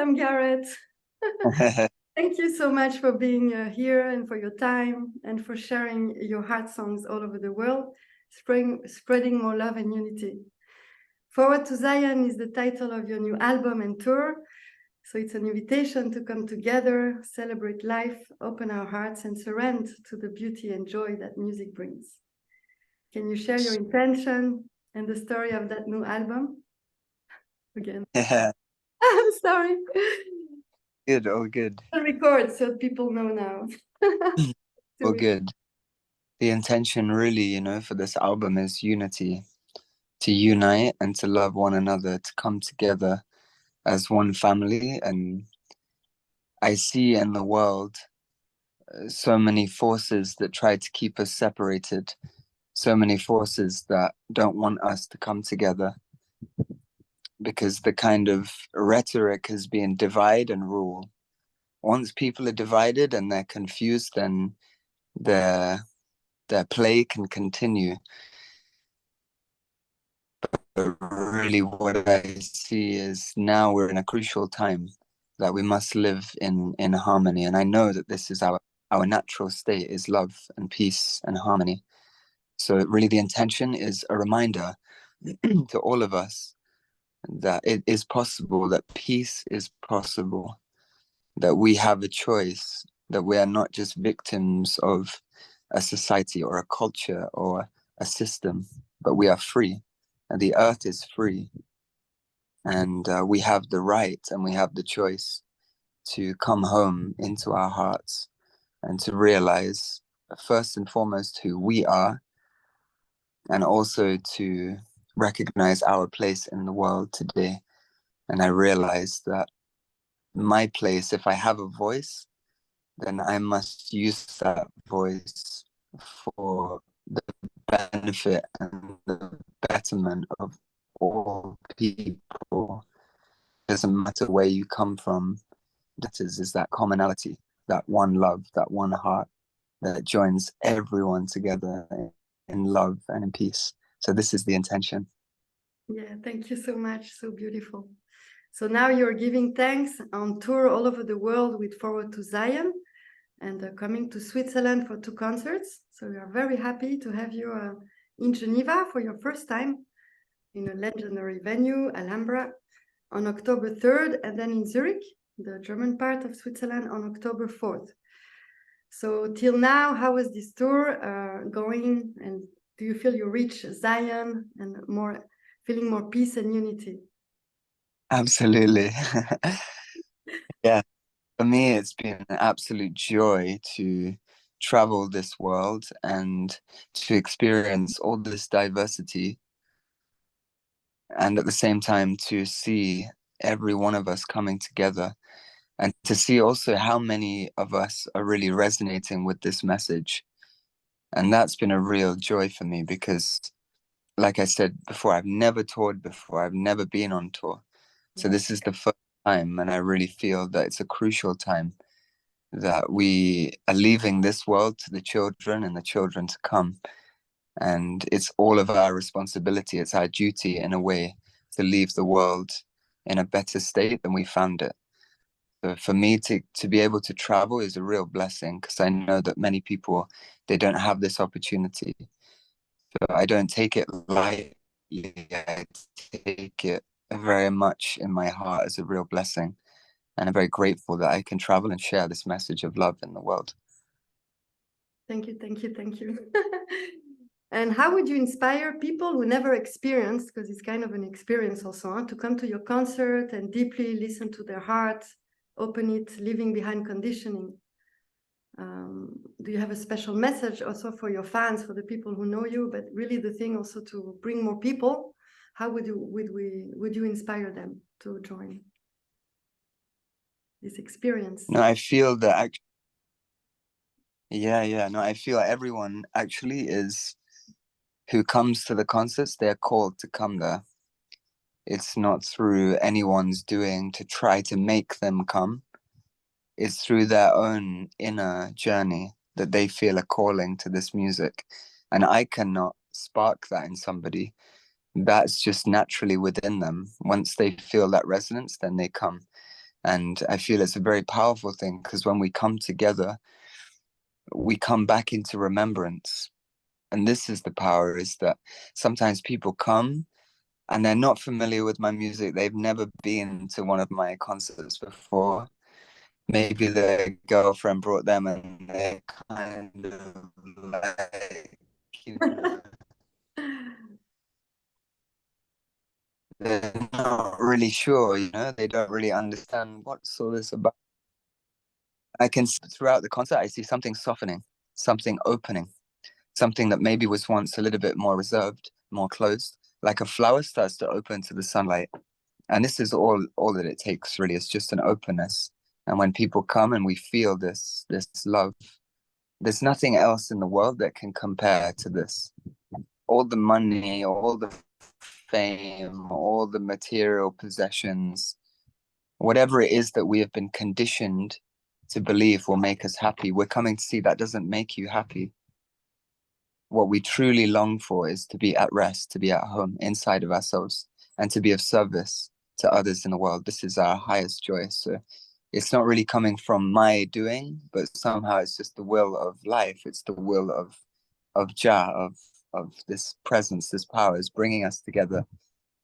Sam Garrett. Thank you so much for being here and for your time and for sharing your heart songs all over the world, spreading more love and unity. Forward to Zion is the title of your new album and tour. So it's an invitation to come together, celebrate life, open our hearts and surrender to the beauty and joy that music brings. Can you share your intention and the story of that new album? Again. Yeah. I'm sorry. Good, all good. I'll record so people know now. All good. The intention really, for this album is unity, to unite and to love one another, to come together as one family. And I see in the world so many forces that try to keep us separated, so many forces that don't want us to come together, because the kind of rhetoric has been divide and rule. Once people are divided and they're confused, then their play can continue. But really what I see is now we're in a crucial time that we must live in harmony. And I know that this is our natural state, is love and peace and harmony. So really the intention is a reminder to all of us that it is possible, that peace is possible, that we have a choice, that we are not just victims of a society or a culture or a system, but we are free, and the earth is free, and we have the right and we have the choice to come home into our hearts and to realize first and foremost who we are, and also to recognize our place in the world today. And I realized that my place, if I have a voice, then I must use that voice for the benefit and the betterment of all people. It doesn't matter where you come from. That is that commonality, that one love, that one heart that joins everyone together in love and in peace. So this is the intention. Yeah, thank you so much. So beautiful. So now you're giving thanks on tour all over the world with Forward to Zion, and coming to Switzerland for 2 concerts. So we are very happy to have you in Geneva for your first time in a legendary venue, Alhambra, on October 3rd, and then in Zurich, the German part of Switzerland, on October 4th. So till now, how was this tour going? And do you feel you reach Zion and feeling more peace and unity? Absolutely. Yeah. For me, it's been an absolute joy to travel this world and to experience all this diversity, and at the same time to see every one of us coming together, and to see also how many of us are really resonating with this message. And that's been a real joy for me because, like I said before, I've never toured before. I've never been on tour. So this is the first time, and I really feel that it's a crucial time that we are leaving this world to the children and the children to come. And it's all of our responsibility. It's our duty, in a way, to leave the world in a better state than we found it. So for me to be able to travel is a real blessing, because I know that many people, they don't have this opportunity. So I don't take it lightly. I take it very much in my heart as a real blessing. And I'm very grateful that I can travel and share this message of love in the world. Thank you, thank you, thank you. And how would you inspire people who never experienced, because it's kind of an experience also, to come to your concert and deeply listen to their heart, open it, leaving behind conditioning? Do you have a special message also for your fans, for the people who know you, but really the thing also to bring more people? How would you inspire them to join this experience? No, I feel that I feel like everyone actually is, who comes to the concerts, they're called to come there. It's not through anyone's doing to try to make them come. It's through their own inner journey that they feel a calling to this music. And I cannot spark that in somebody. That's just naturally within them. Once they feel that resonance, then they come. And I feel it's a very powerful thing, because when we come together, we come back into remembrance. And this is the power, is that sometimes people come and they're not familiar with my music. They've never been to one of my concerts before. Maybe their girlfriend brought them, and they're kind of like, they're not really sure, they don't really understand what's all this about. I can, throughout the concert, I see something softening, something opening, something that maybe was once a little bit more reserved, more closed, like a flower starts to open to the sunlight. And this is all that it takes, really. It's just an openness. And when people come and we feel this love, there's nothing else in the world that can compare to this. All the money, all the fame, all the material possessions, whatever it is that we have been conditioned to believe will make us happy, we're coming to see that doesn't make you happy. What we truly long for is to be at rest, to be at home inside of ourselves, and to be of service to others in the world. This is our highest joy. So it's not really coming from my doing, but somehow it's just the will of life. It's the will of Jah, of this presence, this power is bringing us together.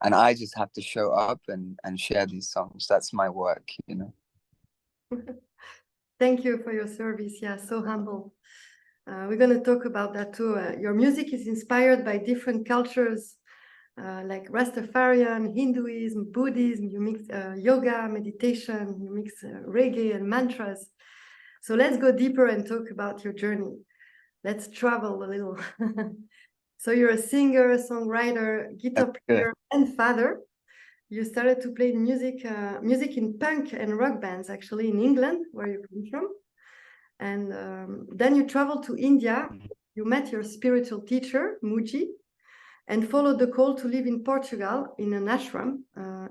And I just have to show up and share these songs. That's my work. Thank you for your service. Yeah, so humble. We're going to talk about that too. Your music is inspired by different cultures, like Rastafarian, Hinduism, Buddhism. You mix yoga, meditation, you mix reggae and mantras. So let's go deeper and talk about your journey. Let's travel a little. So you're a singer, songwriter, guitar player, and father. You started to play music in punk and rock bands, actually, in England, where you come from. And then you traveled to India. You met your spiritual teacher, Muji, and followed the call to live in Portugal in an ashram,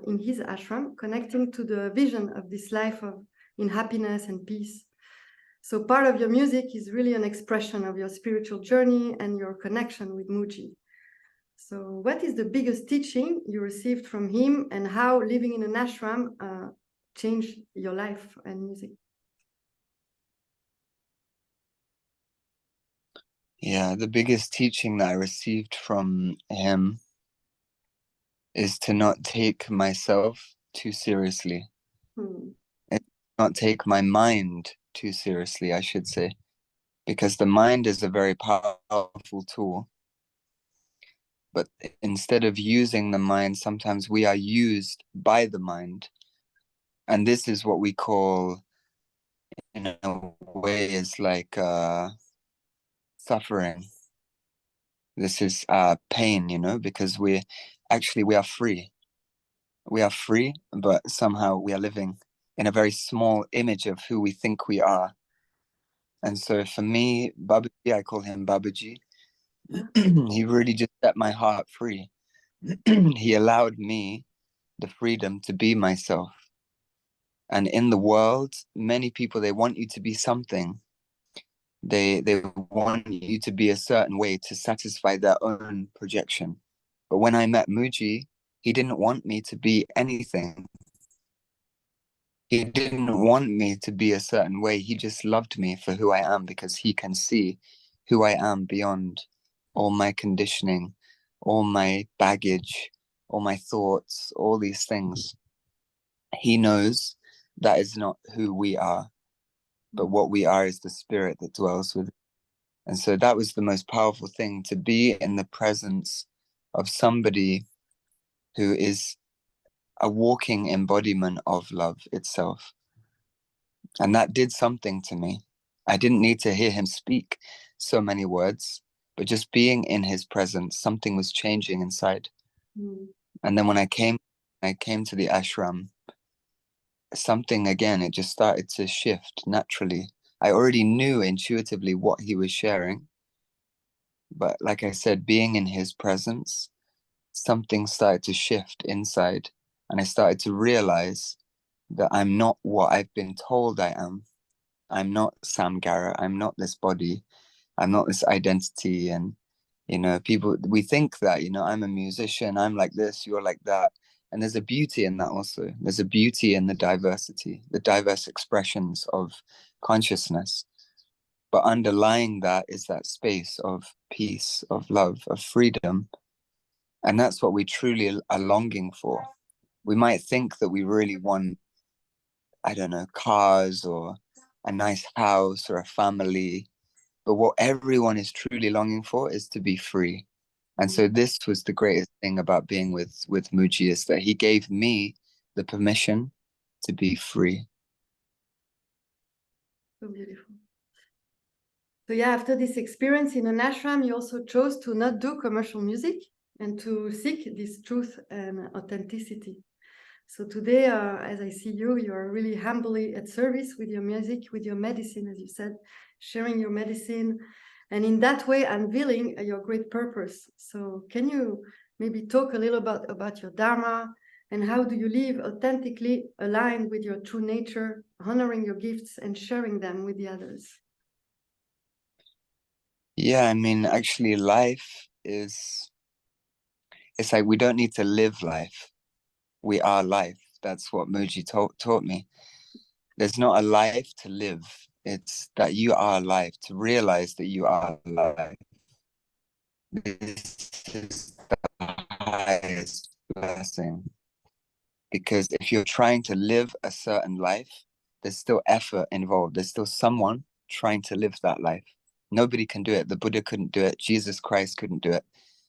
in his ashram, connecting to the vision of this life in happiness and peace. So part of your music is really an expression of your spiritual journey and your connection with Muji. So what is the biggest teaching you received from him, and how living in an ashram changed your life and music? Yeah, the biggest teaching that I received from him is to not take myself too seriously. Not take my mind too seriously, I should say, because the mind is a very powerful tool. But instead of using the mind, sometimes we are used by the mind. And this is what we call, in a way, is like suffering. This is pain, because we are free. We are free, but somehow we are living in a very small image of who we think we are. And so for me, Babaji, I call him Babaji. He really just set my heart free. He allowed me the freedom to be myself. And in the world, many people, they want you to be something. They want you to be a certain way to satisfy their own projection. But when I met Muji, he didn't want me to be anything. He didn't want me to be a certain way. He just loved me for who I am, because he can see who I am beyond all my conditioning, all my baggage, all my thoughts, all these things. He knows that is not who we are, but what we are is the spirit that dwells within. And so that was the most powerful thing, to be in the presence of somebody who is a walking embodiment of love itself. And that did something to me. I didn't need to hear him speak so many words, but just being in his presence, something was changing inside. And then when I came to the ashram, something again, it just started to shift naturally. I already knew intuitively what he was sharing, but like I said, being in his presence, something started to shift inside, and I started to realize that I'm not what I've been told I am. I'm not Sam Garrett. I'm not this body. I'm not this identity. And, people, we think that, I'm a musician, I'm like this, you're like that. And there's a beauty in that also. There's a beauty in the diversity, the diverse expressions of consciousness. But underlying that is that space of peace, of love, of freedom. And that's what we truly are longing for. We might think that we really want, I don't know, cars or a nice house or a family. But what everyone is truly longing for is to be free. And so this was the greatest thing about being with Muji, is that he gave me the permission to be free. So beautiful. So yeah, after this experience in an ashram, you also chose to not do commercial music and to seek this truth and authenticity. So today, as I see you, you are really humbly at service with your music, with your medicine, as you said, sharing your medicine, and in that way unveiling your great purpose. So can you maybe talk a little about your dharma, and how do you live authentically aligned with your true nature, honoring your gifts and sharing them with the others? Yeah, I mean, actually, life is, it's like we don't need to live life. We are life. That's what Muji taught me. There's not a life to live. It's that you are alive, to realize that you are alive. This is the highest blessing. Because if you're trying to live a certain life, there's still effort involved. There's still someone trying to live that life. Nobody can do it. The Buddha couldn't do it. Jesus Christ couldn't do it.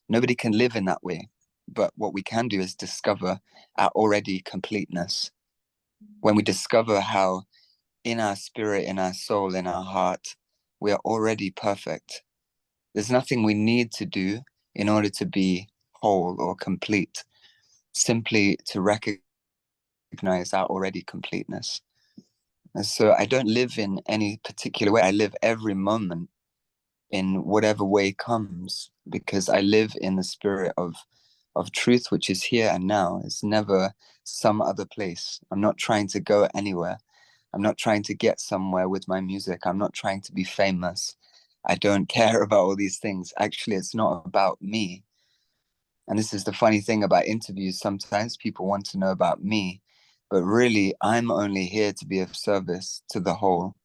Nobody can live in that way. But what we can do is discover our already completeness. When we discover how in our spirit, in our soul, in our heart, we are already perfect. There's nothing we need to do in order to be whole or complete, simply to recognize our already completeness. And so I don't live in any particular way. I live every moment in whatever way comes, because I live in the spirit of truth, which is here and now. It's never some other place. I'm not trying to go anywhere. I'm not trying to get somewhere with my music. I'm not trying to be famous. I don't care about all these things. Actually, it's not about me. And this is the funny thing about interviews. Sometimes people want to know about me, but really I'm only here to be of service to the whole.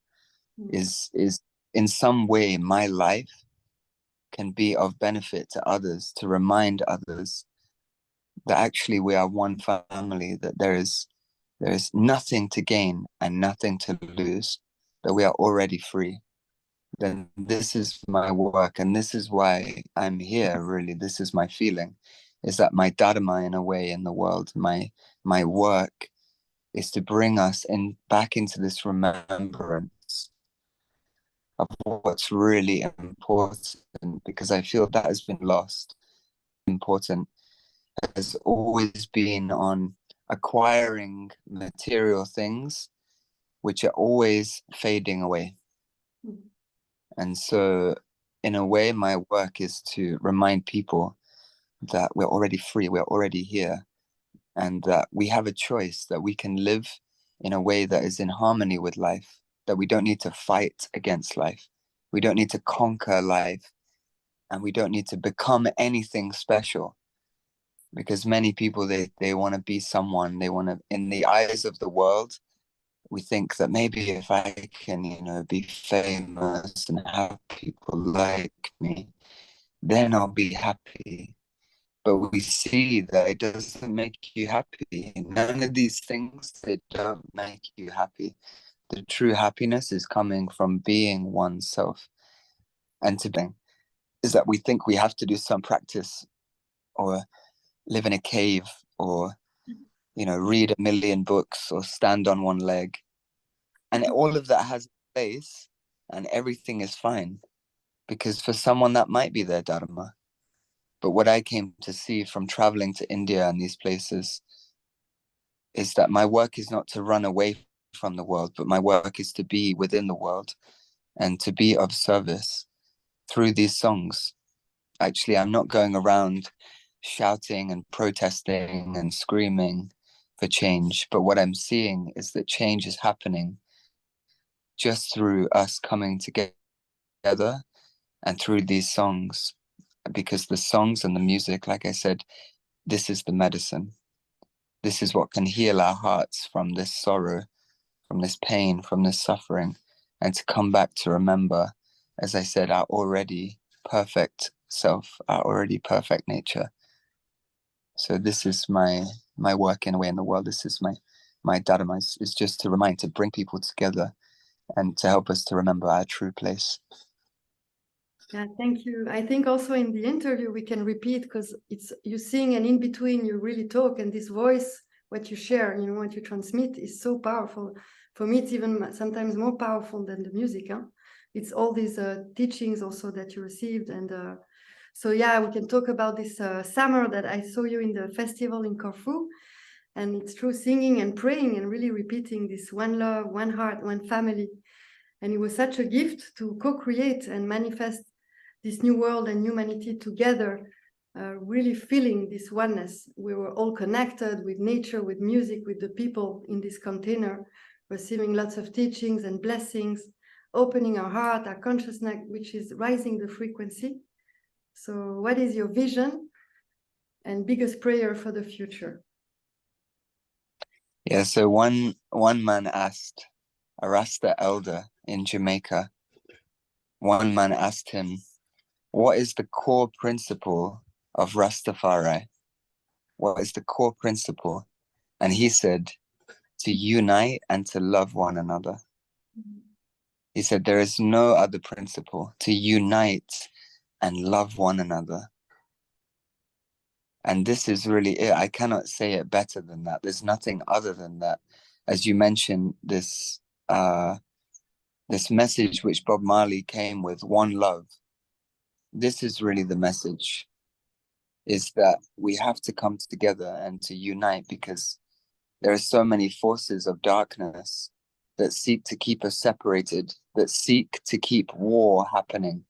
Is in some way my life can be of benefit to others, to remind others that actually we are one family, that there is nothing to gain and nothing to lose, that we are already free. Then this is my work, and this is why I'm here, really. This is my feeling, is that my dharma, in a way, in the world, my work is to bring us in back into this remembrance of what's really important, because I feel that has been lost. Important has always been on acquiring material things, which are always fading away. And so, in a way, my work is to remind people that we're already free, we're already here, and that we have a choice, that we can live in a way that is in harmony with life, that we don't need to fight against life, we don't need to conquer life, and we don't need to become anything special. Because many people, they want to be someone, they want to, in the eyes of the world, we think that maybe if I can, be famous and have people like me, then I'll be happy. But we see that it doesn't make you happy. None of these things, they don't make you happy. The true happiness is coming from being oneself. And to be is that we think we have to do some practice, or live in a cave, or read a million books, or stand on one leg. And all of that has a place, and everything is fine, because for someone that might be their dharma. But what I came to see from traveling to India and these places is that my work is not to run away from the world, but my work is to be within the world and to be of service through these songs. Actually, I'm not going around shouting and protesting and screaming for change, but what I'm seeing is that change is happening just through us coming together and through these songs, because the songs and the music, like I said, this is the medicine. this is what can heal our hearts from this sorrow, from this pain, from this suffering, and to come back to remember, as I said, our already perfect self, our already perfect nature. So this is my work in a way in the world. This is my dharma, is just to remind, to bring people together and to help us to remember our true place. Yeah, thank you. I think also in the interview we can repeat, because it's you sing and in between you really talk, and this voice, what you share, you know, what you transmit is so powerful. For me, it's even sometimes more powerful than the music. Huh? It's all these teachings also that you received. And so, yeah, we can talk about this summer that I saw you in the festival in Corfu. And it's through singing and praying and really repeating this one love, one heart, one family. And it was such a gift to co-create and manifest this new world and humanity together, really feeling this oneness. We were all connected with nature, with music, with the people in this container, receiving lots of teachings and blessings, opening our heart, our consciousness, which is rising the frequency. So what is your vision and biggest prayer for the future? Yeah, so one man asked, a Rasta elder in Jamaica, one man asked him, what is the core principle of Rastafari? What is the core principle? And he said, to unite and to love one another. He said, there is no other principle, to unite and love one another. And this is really it. I cannot say it better than that. There's nothing other than that. As you mentioned, this message which Bob Marley came with, one love. This is really the message, is that we have to come together and to unite, because there are so many forces of darkness that seek to keep us separated, that seek to keep war happening.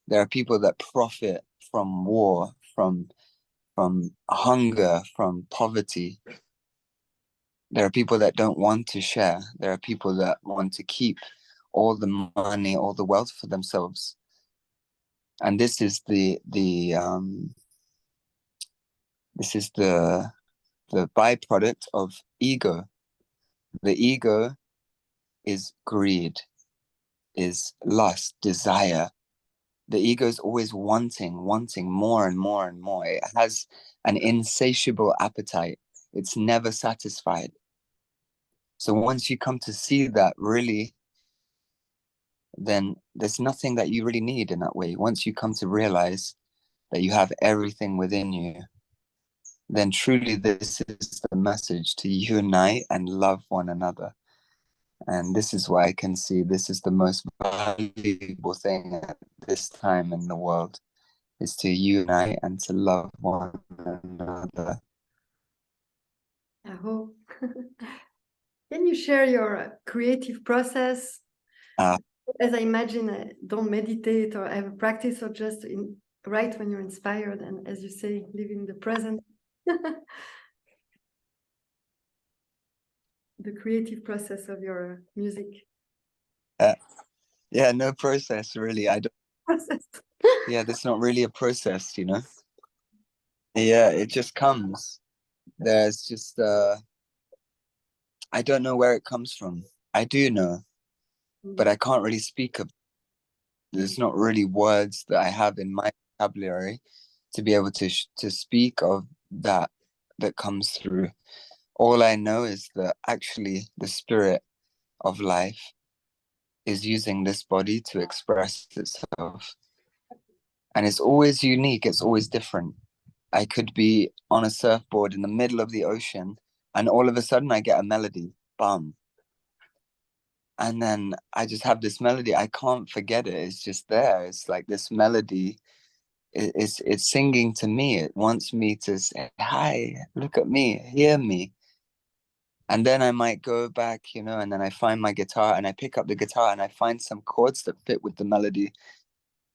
There are people that profit from war, from hunger, from poverty. There are people that don't want to share. There are people that want to keep all the money, all the wealth for themselves. And this is the byproduct of ego. The ego is greed, is lust, desire. The ego is always wanting more and more and more. It has an insatiable appetite. It's never satisfied. So once you come to see that, really, then there's nothing that you really need in that way. Once you come to realize that you have everything within you, then truly this is the message, to unite and love one another. And this is why I can see this is the most valuable thing at this time in the world, is to unite and to love one another. I hope. Can you share your creative process? As I imagine, don't meditate or have a practice, or just write when you're inspired, and as you say, live in the present. The creative process of your music. Yeah, no process really. I don't. Process. Yeah, that's not really a process, you know. Yeah, it just comes. There's just I don't know where it comes from. I do know, but I can't really speak of. There's not really words that I have in my vocabulary to be able to speak of that comes through. All I know is that actually the spirit of life is using this body to express itself. And it's always unique, it's always different. I could be on a surfboard in the middle of the ocean, and all of a sudden I get a melody, bam. And then I just have this melody. I can't forget it. It's just there. It's like this melody. It's singing to me. It wants me to say, hi, look at me, hear me. And then I might go back, you know, and then I find my guitar and I pick up the guitar and I find some chords that fit with the melody.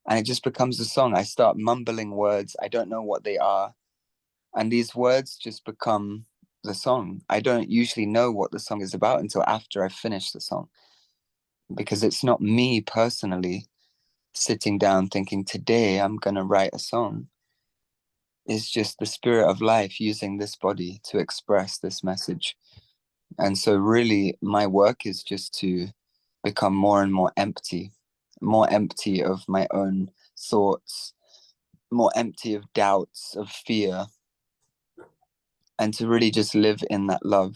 And it just becomes a song. I start mumbling words. I don't know what they are. And these words just become the song. I don't usually know what the song is about until after I finish the song, because it's not me personally sitting down thinking, today I'm going to write a song. is just the spirit of life using this body to express this message. And so really my work is just to become more and more empty of my own thoughts, more empty of doubts, of fear, and to really just live in that love.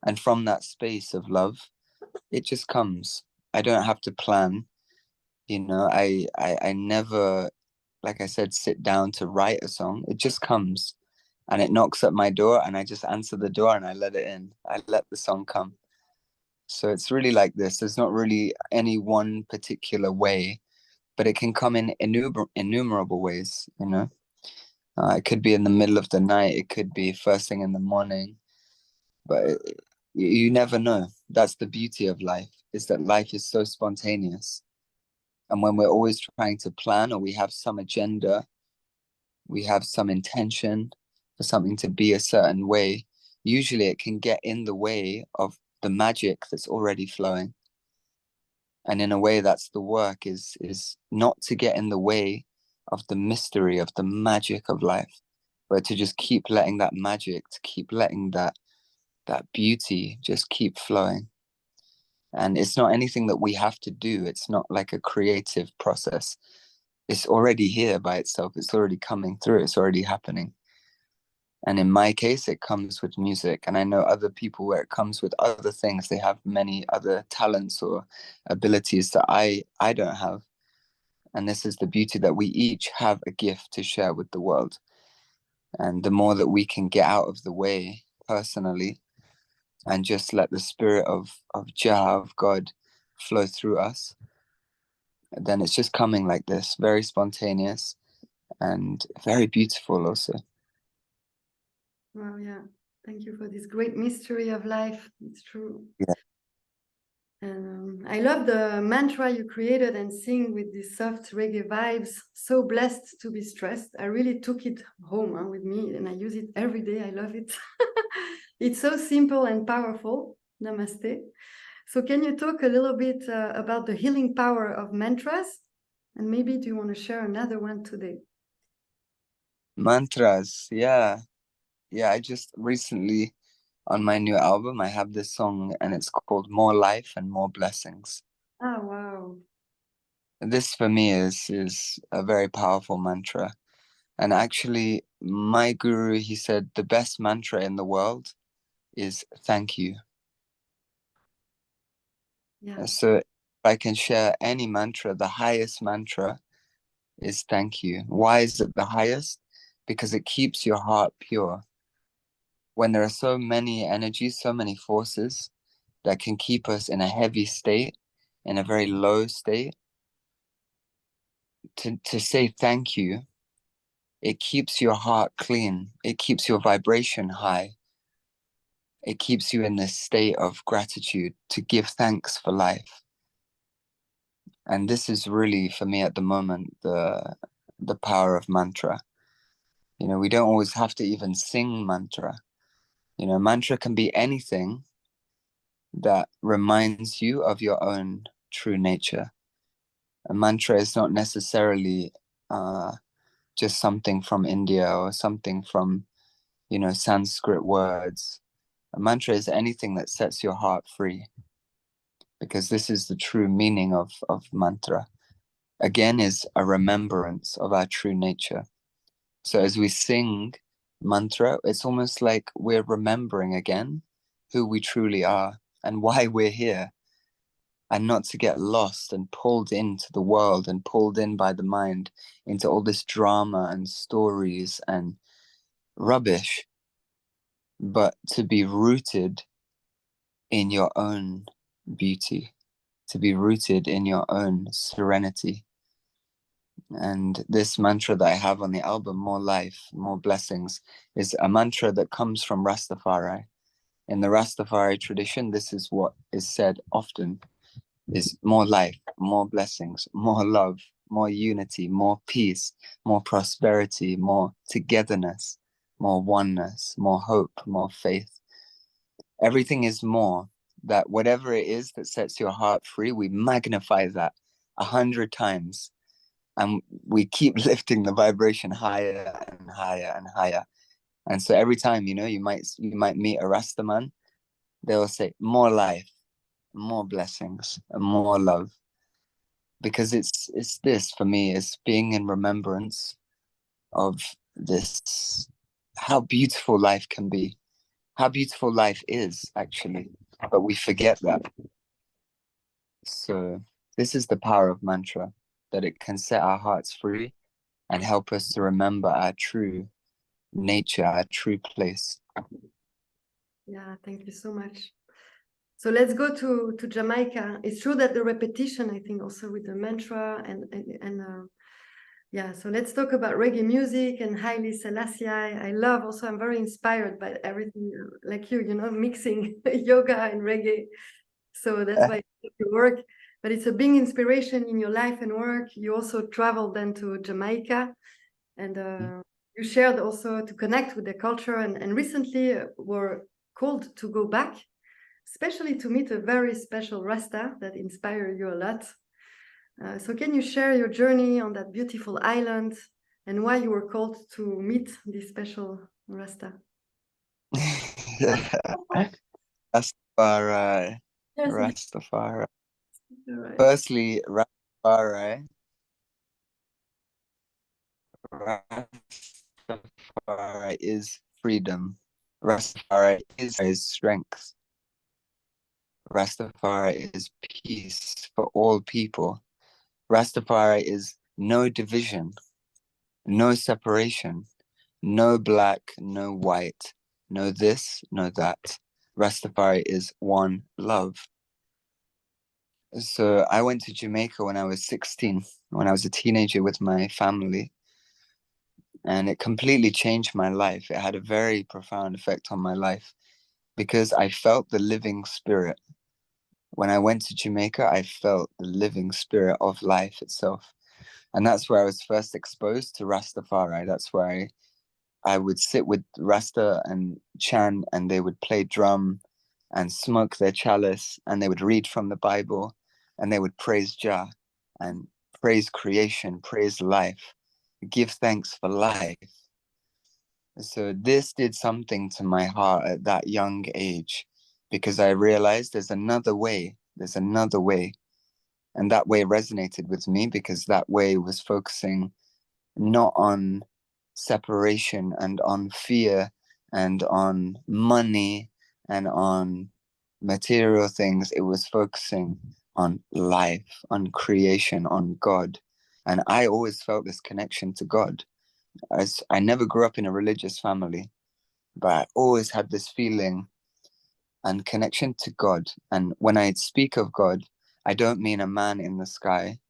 And from that space of love, it just comes. I don't have to plan, you know, I never, like I said, sit down to write a song. It just comes and it knocks at my door and I just answer the door and I let it in. I let the song come. So it's really like this. There's not really any one particular way, but it can come in innumerable ways, you know. It could be in the middle of the night. It could be first thing in the morning, but you never know. That's the beauty of life, is that life is so spontaneous. And when we're always trying to plan, or we have some agenda, we have some intention for something to be a certain way, usually it can get in the way of the magic that's already flowing. And in a way, that's the work, is not to get in the way of the mystery, of the magic of life, but to just keep letting that magic, to keep letting that beauty just keep flowing. And it's not anything that we have to do. It's not like a creative process. It's already here by itself. It's already coming through. It's already happening. And in my case, it comes with music. And I know other people where it comes with other things. They have many other talents or abilities that I don't have. And this is the beauty, that we each have a gift to share with the world. And the more that we can get out of the way personally and just let the spirit of Jah, of God, flow through us, then it's just coming like this, very spontaneous and very beautiful also. Wow, yeah. Thank you for this great mystery of life. It's true. Yeah. I love the mantra you created and sing with these soft reggae vibes. So blessed to be stressed. I really took it home with me and I use it every day. I love it. It's so simple and powerful. Namaste. So can you talk a little bit about the healing power of mantras? And maybe do you want to share another one today? Mantras, yeah. Yeah, I just recently, on my new album, I have this song and it's called More Life and More Blessings. Oh, wow. This for me is a very powerful mantra. And actually, my guru, he said the best mantra in the world is thank you. Yeah. So if I can share any mantra, the highest mantra is thank you. Why is it the highest? Because it keeps your heart pure. When there are so many energies, so many forces that can keep us in a heavy state, in a very low state, to say thank you, it keeps your heart clean. It keeps your vibration high. It keeps you in this state of gratitude, to give thanks for life. And this is really, for me at the moment, the power of mantra. You know, we don't always have to even sing mantra. You know, mantra can be anything that reminds you of your own true nature. A mantra is not necessarily just something from India or something from, you know, Sanskrit words. A mantra is anything that sets your heart free, because this is the true meaning of mantra. Again, is a remembrance of our true nature. So as we sing mantra, it's almost like we're remembering again who we truly are and why we're here, and not to get lost and pulled into the world and pulled in by the mind into all this drama and stories and rubbish, but to be rooted in your own beauty, to be rooted in your own serenity. And this mantra that I have on the album, More Life, More Blessings, is a mantra that comes from Rastafari. In the Rastafari tradition, this is what is said often, is more life, more blessings, more love, more unity, more peace, more prosperity, more togetherness, more oneness, more hope, more faith. Everything is more. That whatever it is that sets your heart free, we magnify that 100 times. and we keep lifting the vibration higher and higher and higher. And so every time, you know, you might meet a Rasta man, they will say more life, more blessings, and more love. Because it's this for me, is being in remembrance of this, how beautiful life can be, how beautiful life is actually, but we forget that. So this is the power of mantra, that it can set our hearts free and help us to remember our true nature, our true place. Yeah, thank you so much. So let's go to Jamaica. It's true that the repetition, I think, also with the mantra and yeah. So let's talk about reggae music and Haile Selassie. I love also. I'm very inspired by everything, like you know, mixing yoga and reggae. So that's why you work. But it's a big inspiration in your life and work. You also traveled then to Jamaica, and you shared also to connect with the culture. And recently were called to go back, especially to meet a very special Rasta that inspired you a lot. So can you share your journey on that beautiful island and why you were called to meet this special Rasta? Rastafari, Yes. Rastafari. Right. Firstly, Rastafari is freedom. Rastafari is strength. Rastafari is peace for all people. Rastafari is no division, no separation, no black, no white, no this, no that. Rastafari is one love. So I went to Jamaica when I was 16, when I was a teenager with my family, and it completely changed my life. It had a very profound effect on my life because I felt the living spirit. When I went to Jamaica, I felt the living spirit of life itself. And that's where I was first exposed to Rastafari. That's where I would sit with Rasta and chant, and they would play drum and smoke their chalice, and they would read from the Bible, and they would praise Jah and praise creation, praise life, give thanks for life. So this did something to my heart at that young age, because I realized there's another way. There's another way. And that way resonated with me because that way was focusing not on separation and on fear and on money and on material things. It was focusing on life, on creation, on God. And I always felt this connection to God. As I never grew up in a religious family, but I always had this feeling and connection to God. And when I speak of God, I don't mean a man in the sky.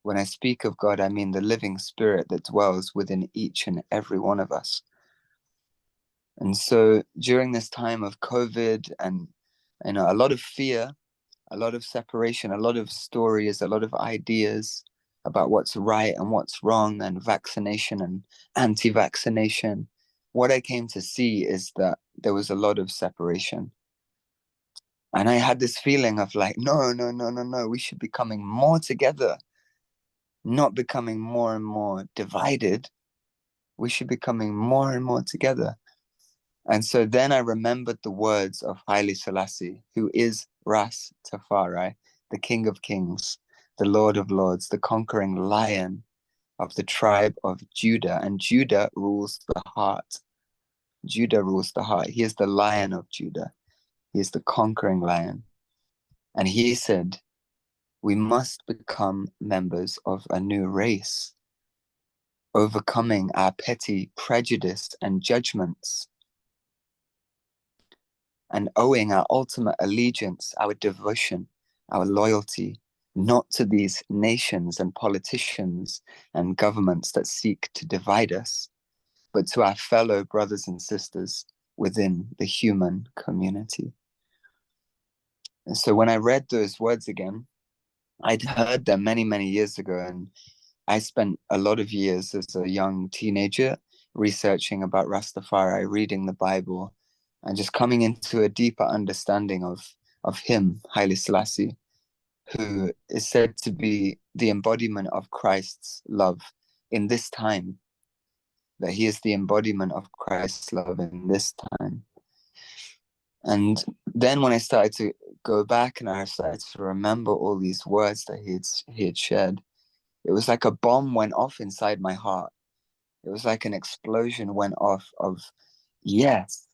When I speak of God, I mean the living spirit that dwells within each and every one of us. And so during this time of COVID and a lot of fear, a lot of separation, a lot of stories, a lot of ideas about what's right and what's wrong, and vaccination and anti-vaccination, what I came to see is that there was a lot of separation. And I had this feeling of like, no, no, no, no, no, we should be coming more together, not becoming more and more divided. We should be coming more and more together. And so then I remembered the words of Haile Selassie, who is Ras Tafari, the King of Kings, the Lord of Lords, the conquering lion of the tribe of Judah. And Judah rules the heart. Judah rules the heart. He is the lion of Judah. He is the conquering lion. And he said, we must become members of a new race, overcoming our petty prejudice and judgments, and owing our ultimate allegiance, our devotion, our loyalty, not to these nations and politicians and governments that seek to divide us, but to our fellow brothers and sisters within the human community. And so when I read those words again, I'd heard them many, many years ago, and I spent a lot of years as a young teenager researching about Rastafari, reading the Bible, and just coming into a deeper understanding of him, Haile Selassie, who is said to be the embodiment of Christ's love in this time, that he is the embodiment of Christ's love in this time. And then when I started to go back and I started to remember all these words that he had shared, it was like a bomb went off inside my heart. It was like an explosion went off of, yes,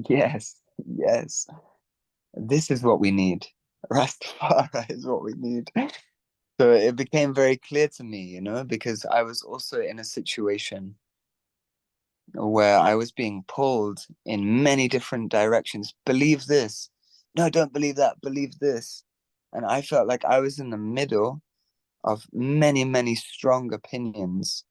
yes, yes. This is what we need. Rastafari is what we need. So it became very clear to me, you know, because I was also in a situation where I was being pulled in many different directions. Believe this. No, don't believe that. Believe this. And I felt like I was in the middle of many, many strong opinions.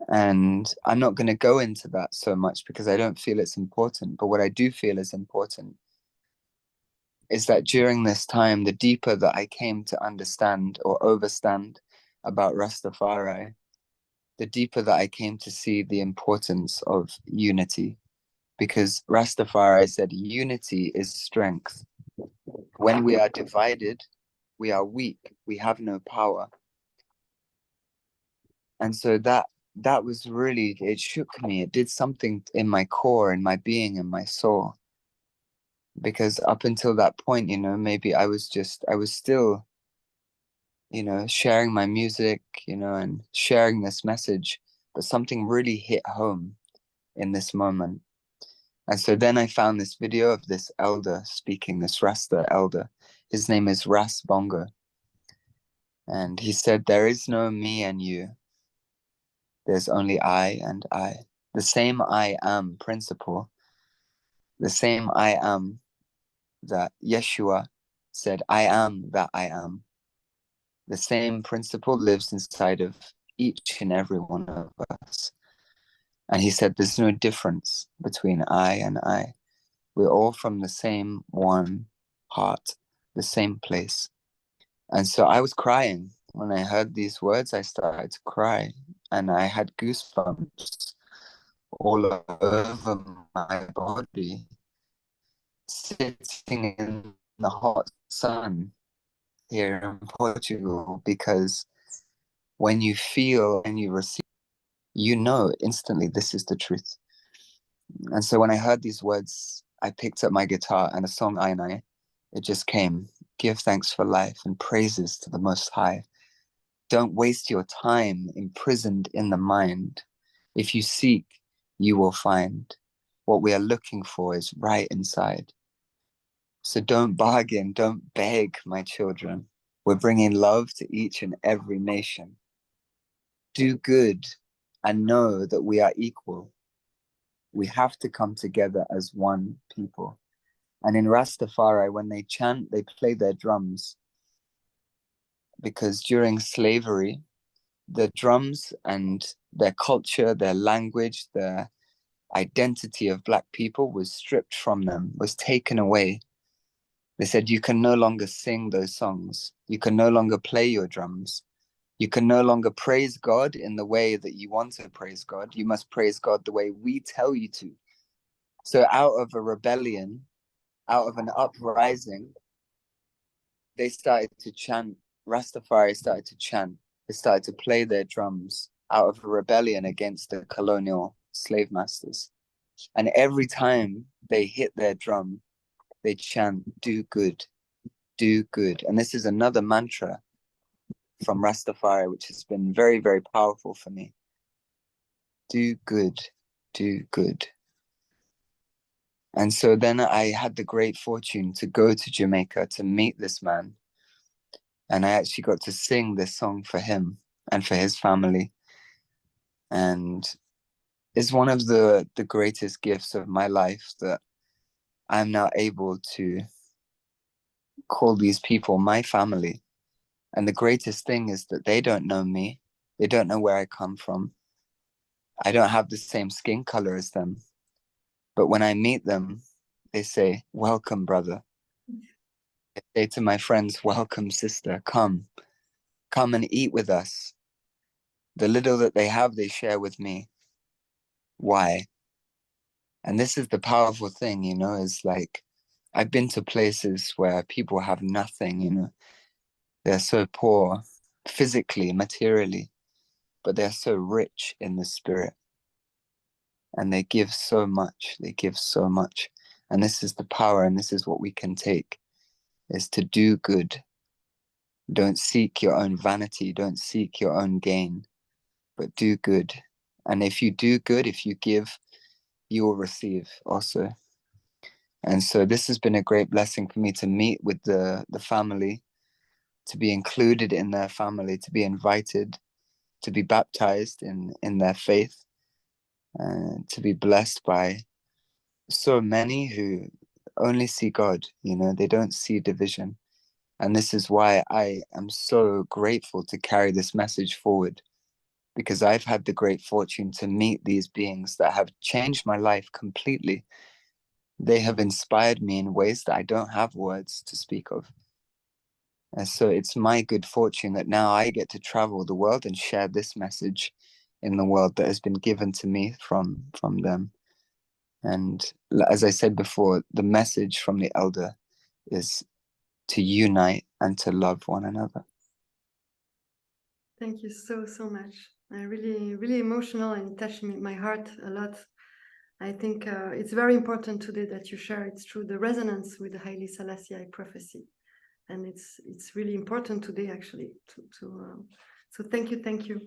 And I'm not going to go into that so much because I don't feel it's important. But what I do feel is important is that during this time, the deeper that I came to understand or overstand about Rastafari, the deeper that I came to see the importance of unity. Because Rastafari said unity is strength. When we are divided, we are weak. We have no power. And so that was really, it shook me. It did something in my core, in my being, in my soul. Because up until that point, you know, maybe I was still, you know, sharing my music, you know, and sharing this message, but something really hit home in this moment. And so then I found this video of this elder speaking, this Rasta elder. His name is Ras Bongo. And he said, there is no me and you. There's only I and I. The same I am principle, the same I am that Yeshua said, I am that I am. The same principle lives inside of each and every one of us. And he said, there's no difference between I and I. We're all from the same one heart, the same place. And so I was crying. When I heard these words, I started to cry. And I had goosebumps all over my body, sitting in the hot sun here in Portugal, because when you feel and you receive, you know instantly this is the truth. And so when I heard these words, I picked up my guitar and a song I and I, it just came. Give thanks for life and praises to the Most High. Don't waste your time imprisoned in the mind. If you seek, you will find. What we are looking for is right inside. So don't bargain, don't beg, my children. We're bringing love to each and every nation. Do good and know that we are equal. We have to come together as one people. And in Rastafari, when they chant, they play their drums. Because during slavery, the drums and their culture, their language, their identity of Black people was stripped from them, was taken away. They said, you can no longer sing those songs. You can no longer play your drums. You can no longer praise God in the way that you want to praise God. You must praise God the way we tell you to. So out of a rebellion, out of an uprising, they started to chant. Rastafari started to chant. They started to play their drums out of a rebellion against the colonial slave masters. And every time they hit their drum, they chant, do good, do good. And this is another mantra from Rastafari, which has been very, very powerful for me. Do good, do good. And so then I had the great fortune to go to Jamaica to meet this man. And I actually got to sing this song for him and for his family. And it's one of the greatest gifts of my life that I'm now able to call these people my family. And the greatest thing is that they don't know me. They don't know where I come from. I don't have the same skin color as them. But when I meet them, they say, welcome, brother. I say to my friends, welcome, sister. Come and eat with us. The little that they have, they share with me. Why? And this is the powerful thing, you know, is like, I've been to places where people have nothing, you know, They're so poor physically, materially, but they're so rich in the spirit. And they give so much. They give so much. And this is the power, and this is what we can take, is to do good. Don't seek your own vanity. Don't seek your own gain, but do good. And if you do good, if you give, you will receive also. And so this has been a great blessing for me to meet with the family, to be included in their family, to be invited, to be baptized in their faith, and to be blessed by so many who only see God, they don't see division. And this is why I am so grateful to carry this message forward, because I've had the great fortune to meet these beings that have changed my life completely. They have inspired me in ways that I don't have words to speak of. And so it's my good fortune that now I get to travel the world and share this message in the world that has been given to me from them. And as I said before, the message from the elder is to unite and to love one another. Thank you so, so much. I really, really emotional, and it touched my heart a lot. I think it's very important today that you share it's true, the resonance with the Haile Selassie prophecy. And it's really important today, actually. So thank you.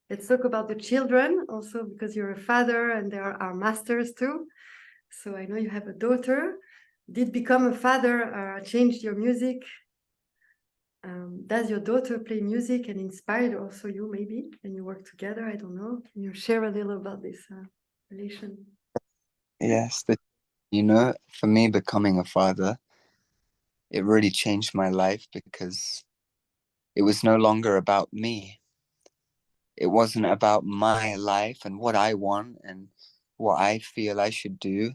Let's talk about the children also, because you're a father and they are our masters too. So I know you have a daughter. Did become a father changed your music? Does your daughter play music and inspired also you, maybe, and you work together? I don't know. Can you share a little about this relation? Yes, for me, becoming a father, it really changed my life, because it was no longer about me. It wasn't about my life and what I want and what I feel I should do.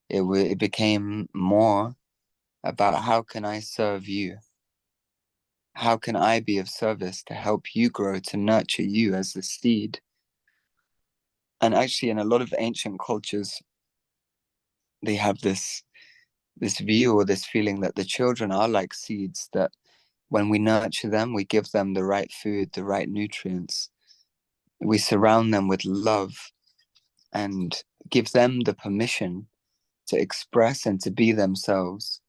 It became more about how can I serve you? How can I be of service to help you grow, to nurture you as the seed? And actually, in a lot of ancient cultures, they have this view or this feeling that the children are like seeds, that when we nurture them, we give them the right food, the right nutrients. We surround them with love and give them the permission to express and to be themselves.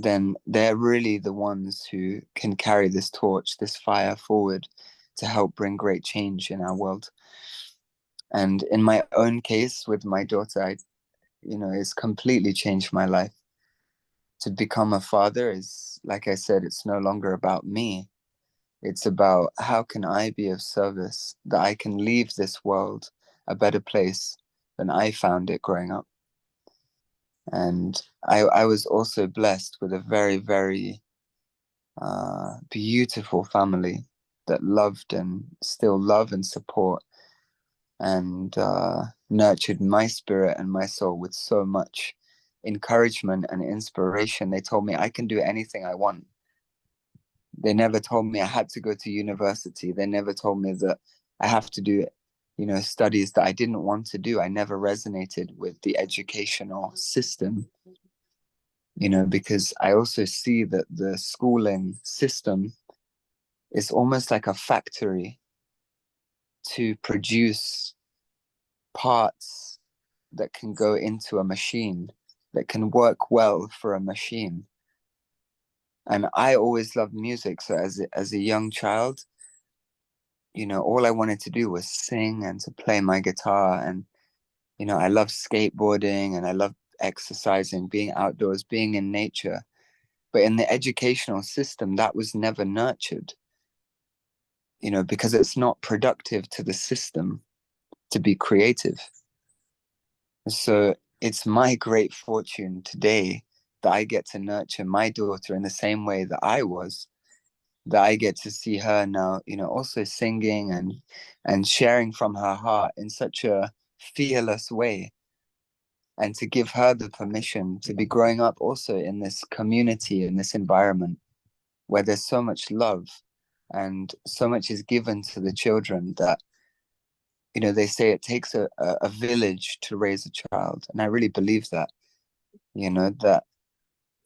Then they're really the ones who can carry this torch, this fire forward to help bring great change in our world. And in my own case with my daughter, it's completely changed my life. To become a father is, like I said, it's no longer about me. It's about how can I be of service, that I can leave this world a better place than I found it growing up. And I was also blessed with a very, very beautiful family that loved and still love and support and nurtured my spirit and my soul with so much encouragement and inspiration. They told me I can do anything I want. They never told me I had to go to university. They never told me that I have to do, studies that I didn't want to do. I never resonated with the educational system, because I also see that the schooling system is almost like a factory to produce parts that can go into a machine, that can work well for a machine. And I always loved music. So as a young child, all I wanted to do was sing and to play my guitar. And, I love skateboarding and I love exercising, being outdoors, being in nature. But in the educational system, that was never nurtured, because it's not productive to the system to be creative. So it's my great fortune today that I get to nurture my daughter in the same way that I was, that I get to see her now, also singing and sharing from her heart in such a fearless way, and to give her the permission to be growing up also in this community, in this environment where there's so much love and so much is given to the children that, they say it takes a village to raise a child. And I really believe that, that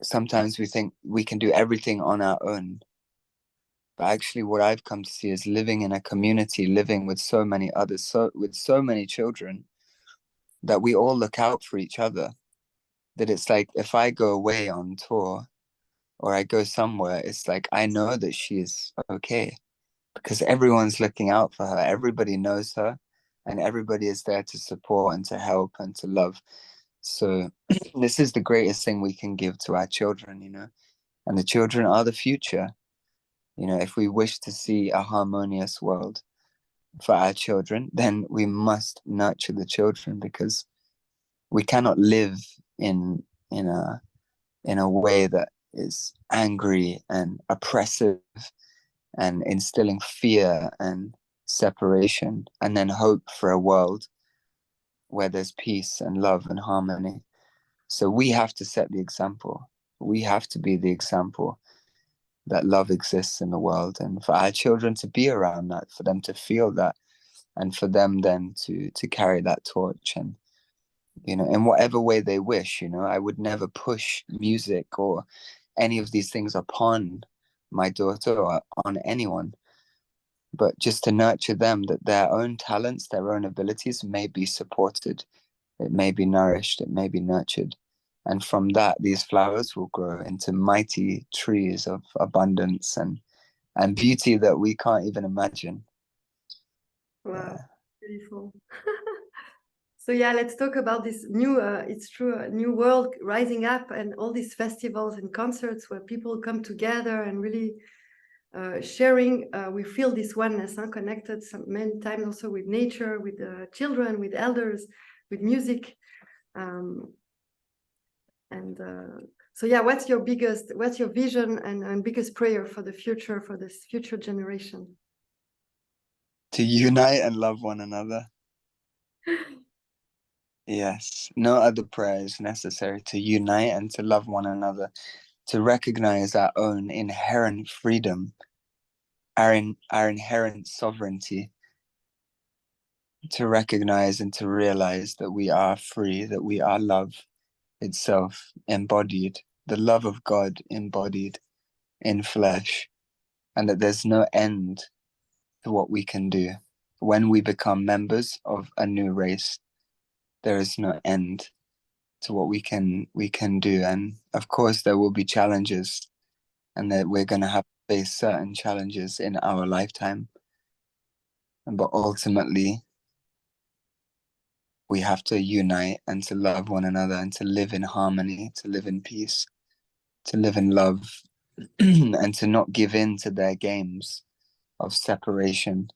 sometimes we think we can do everything on our own. But actually what I've come to see is living in a community, living with so many others, with so many children, that we all look out for each other. That it's like, if I go away on tour or I go somewhere, it's like I know that she's okay because everyone's looking out for her. Everybody knows her and everybody is there to support and to help and to love. So this is the greatest thing we can give to our children, and the children are the future. If we wish to see a harmonious world for our children, then we must nurture the children, because we cannot live in in a in a way that is angry and oppressive and instilling fear and separation, and then hope for a world where there's peace and love and harmony. So we have to set the example. We have to be the example that love exists in the world, and for our children to be around that, for them to feel that, and for them then to carry that torch, and in whatever way they wish. I would never push music or any of these things upon my daughter or on anyone, but just to nurture them, that their own talents, their own abilities may be supported, it may be nourished, it may be nurtured. And from that, these flowers will grow into mighty trees of abundance and beauty that we can't even imagine. Wow, Yeah. beautiful. So yeah, let's talk about this new, it's true, new world rising up, and all these festivals and concerts where people come together and really sharing. We feel this oneness, connected many times also with nature, with children, with elders, with music. So yeah, what's your vision and biggest prayer for the future, for this future generation? To unite and love one another. Yes, no other prayer is necessary. To unite and to love one another, to recognize our own inherent freedom, our inherent sovereignty, to recognize and to realize that we are free, that we are love itself embodied, the love of God embodied in flesh, and that there's no end to what we can do. When we become members of a new race, there is no end to what we can do. And of course there will be challenges, and that we're going to have to face certain challenges in our lifetime, but ultimately we have to unite and to love one another and to live in harmony, to live in peace, to live in love, and to not give in to their games of separation,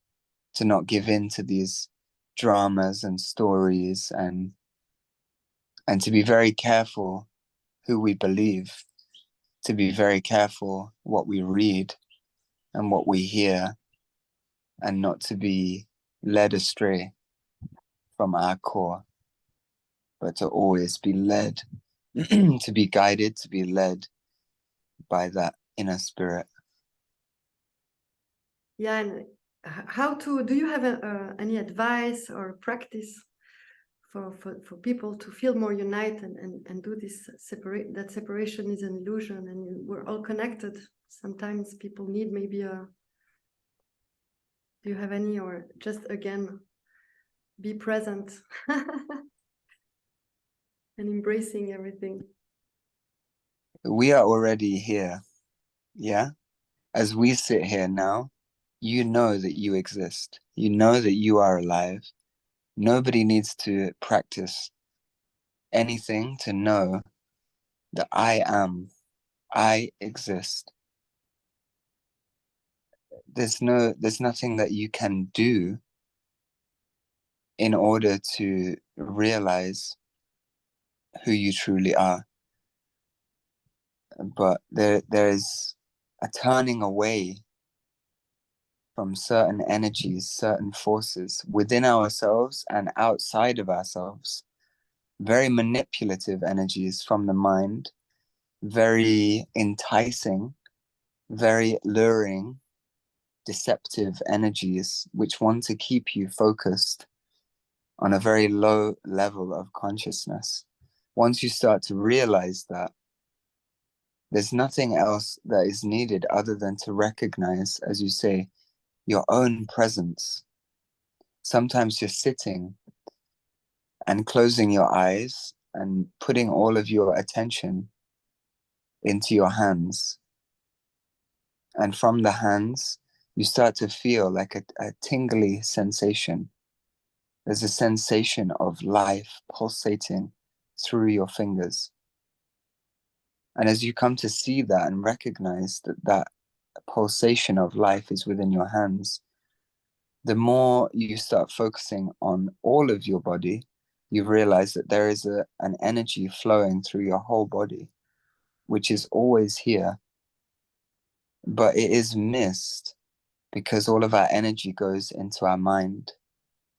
to not give in to these dramas and stories, and to be very careful who we believe, to be very careful what we read and what we hear, and not to be led astray from our core, but to always be led, to be guided, to be led by that inner spirit. Yeah, and do you have any advice or practice for people to feel more united and do this that separation is an illusion and we're all connected? Sometimes people need maybe do you have any, or just again be present and embracing everything? We are already here, yeah? As we sit here now, you know that you exist. You know that you are alive. Nobody needs to practice anything to know that I exist. There's nothing that you can do in order to realize who you truly are. But there is a turning away from certain energies, certain forces within ourselves and outside of ourselves. Very manipulative energies from the mind, very enticing, very luring, deceptive energies which want to keep you focused on a very low level of consciousness. Once you start to realize that, There's nothing else that is needed other than to recognize, as you say, your own presence. Sometimes just sitting and closing your eyes and putting all of your attention into your hands. And from the hands, you start to feel like a tingly sensation. There's a sensation of life pulsating through your fingers. And as you come to see that and recognize that that pulsation of life is within your hands, the more you start focusing on all of your body, you realize that there is an energy flowing through your whole body, which is always here, but it is missed because all of our energy goes into our mind,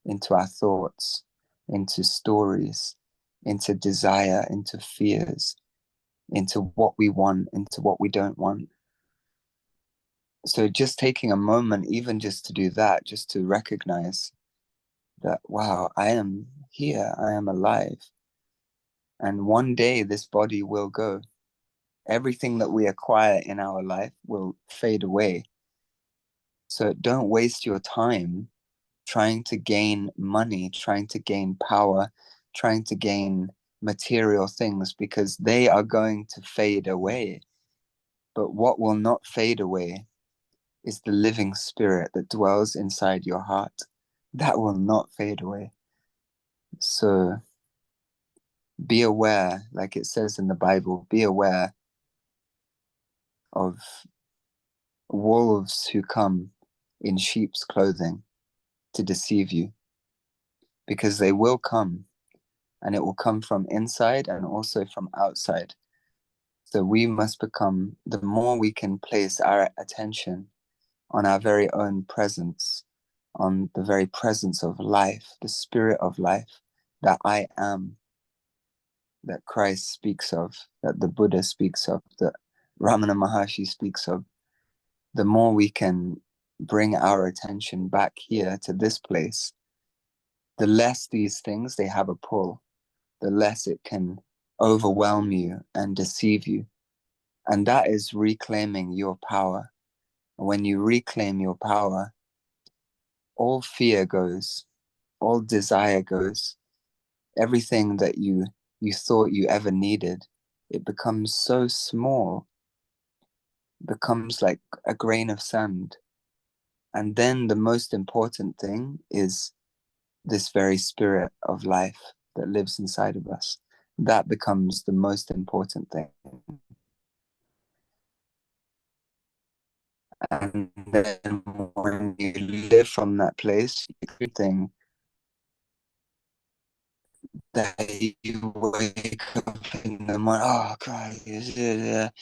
into our thoughts, into stories, into desire, into fears, into what we want, into what we don't want. So just taking a moment, even just to do that, just to recognize that, wow, I am here, I am alive. And one day this body will go. Everything that we acquire in our life will fade away. So don't waste your time trying to gain money, trying to gain power, trying to gain material things, because they are going to fade away. But what will not fade away is the living spirit that dwells inside your heart. That will not fade away. So be aware, like it says in the Bible, be aware of wolves who come in sheep's clothing to deceive you, because they will come, and it will come from inside and also from outside. So we must become, the more we can place our attention on our very own presence, on the very presence of life, the spirit of life, that I am, that Christ speaks of, that the Buddha speaks of, that Ramana Maharshi speaks of, the more we can bring our attention back here to this place, the less these things, they have a pull, the less it can overwhelm you and deceive you. And that is reclaiming your power. When you reclaim your power, all fear goes, all desire goes, everything that you thought you ever needed, it becomes so small, becomes like a grain of sand. And then the most important thing is this very spirit of life that lives inside of us. That becomes the most important thing. And then when you live from that place, everything that you wake up in the morning, oh God, you're not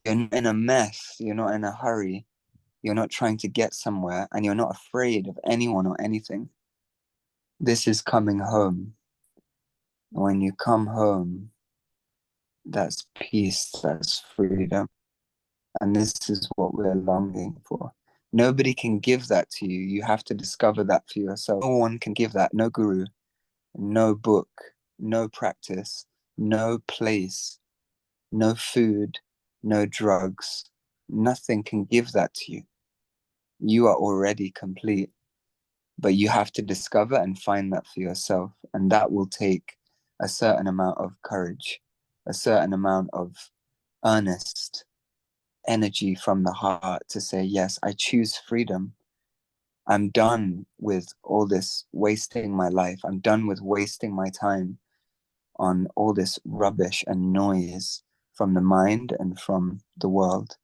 in a mess, you're not in a hurry, you're not trying to get somewhere, and you're not afraid of anyone or anything. This is coming home. When you come home, that's peace, that's freedom. And this is what we're longing for. Nobody can give that to you. You have to discover that for yourself. No one can give that. No guru, no book, no practice, no place, no food, no drugs. Nothing can give that to you. You are already complete, but you have to discover and find that for yourself. And that will take a certain amount of courage, a certain amount of earnest energy from the heart to say, yes, I choose freedom. I'm done with all this wasting my life. I'm done with wasting my time on all this rubbish and noise from the mind and from the world.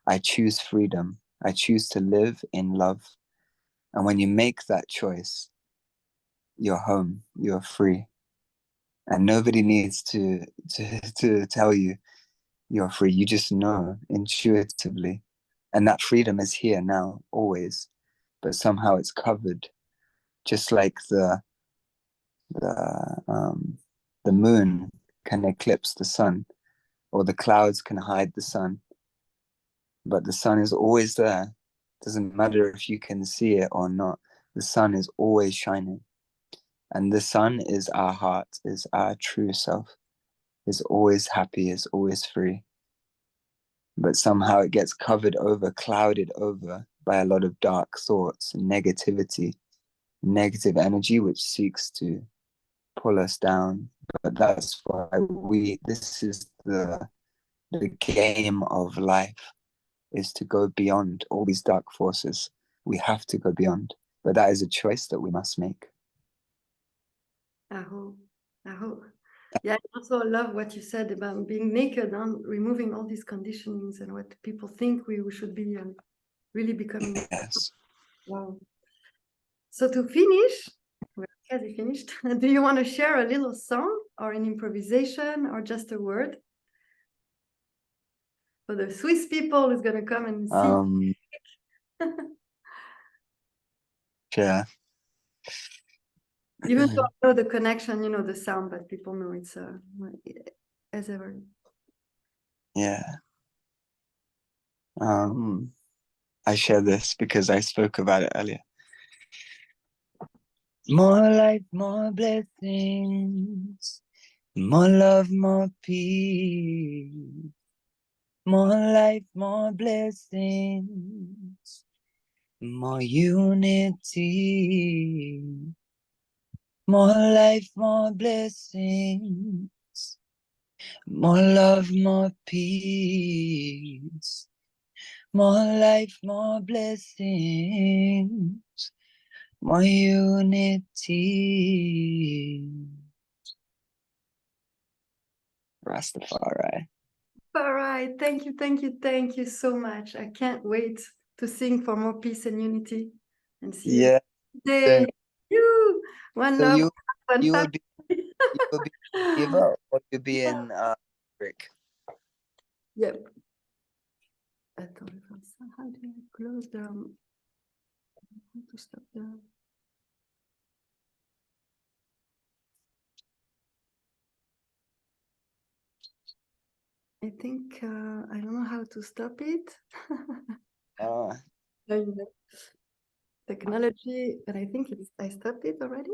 I choose freedom. I choose to live in love. And when you make that choice, you're home, you're free. And nobody needs to tell you you're free. You just know intuitively. And that freedom is here now, always. But somehow it's covered, just like the moon can eclipse the sun, or the clouds can hide the sun. But the sun is always there. Doesn't matter if you can see it or not. The sun is always shining. And the sun is our heart, is our true self, is always happy, is always free. but somehow it gets covered over, clouded over by a lot of dark thoughts and negativity, negative energy, which seeks to pull us down. But that's why this is the game of life, is to go beyond all these dark forces. We have to go beyond, but that is a choice that we must make. I hope. Yeah, I also love what you said about being naked and removing all these conditionings and what people think we should be, and really becoming. Yes. Wow. So to finish, we're quasi finished. Do you want to share a little song or an improvisation or just a word for the Swiss people who's gonna come and see? Yeah. Even though I know the connection, you know, the sound, but people know it's as ever. Yeah. I share this because I spoke about it earlier. More life, more blessings, more love, more peace. More life, more blessings, more unity. More life, more blessings, more love, more peace. More life, more blessings, more unity. Rastafari. All right. Thank you so much. I can't wait to sing for more peace and unity and see you today. You one So love, you one will family. be Eva, or you'll be in Rick? Yep. Attends, how do I close the how to stop the I think I don't know how to stop it. Technology, but I think I stopped it already.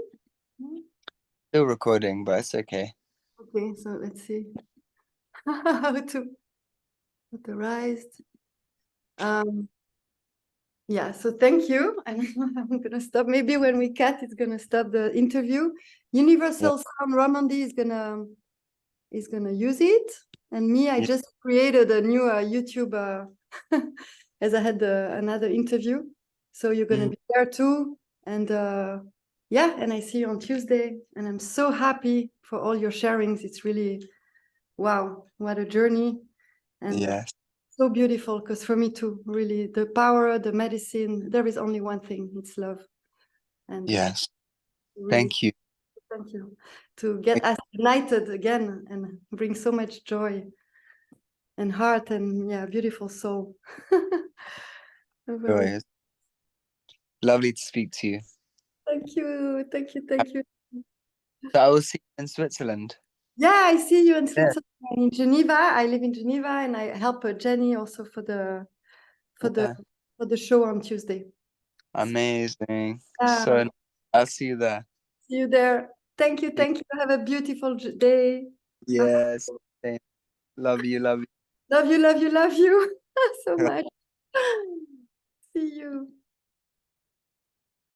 Still recording, but it's okay. Okay, so let's see how to authorize. Yeah, so thank you. I'm gonna stop. Maybe when we cut, it's gonna stop the interview. Universal Sound Romandy is gonna use it, and me, I just created a new YouTube as I had another interview. So you're gonna be there too, and yeah, and I see you on Tuesday, and I'm so happy for all your sharings. It's really wow, what a journey, and so beautiful, because for me too, really, the power, the medicine, there is only one thing, it's love. And yes, really, thank you to get us united again and bring so much joy and heart and beautiful soul. Joy. Lovely to speak to you. Thank you. So I will see you in Switzerland. Yeah, I see you in Switzerland, in Geneva. I live in Geneva, and I help Jenny also for the show on Tuesday. Amazing. So I'll see you there. See you there. Thank you. Have a beautiful day. Yes. Love you. Love you so much. See you.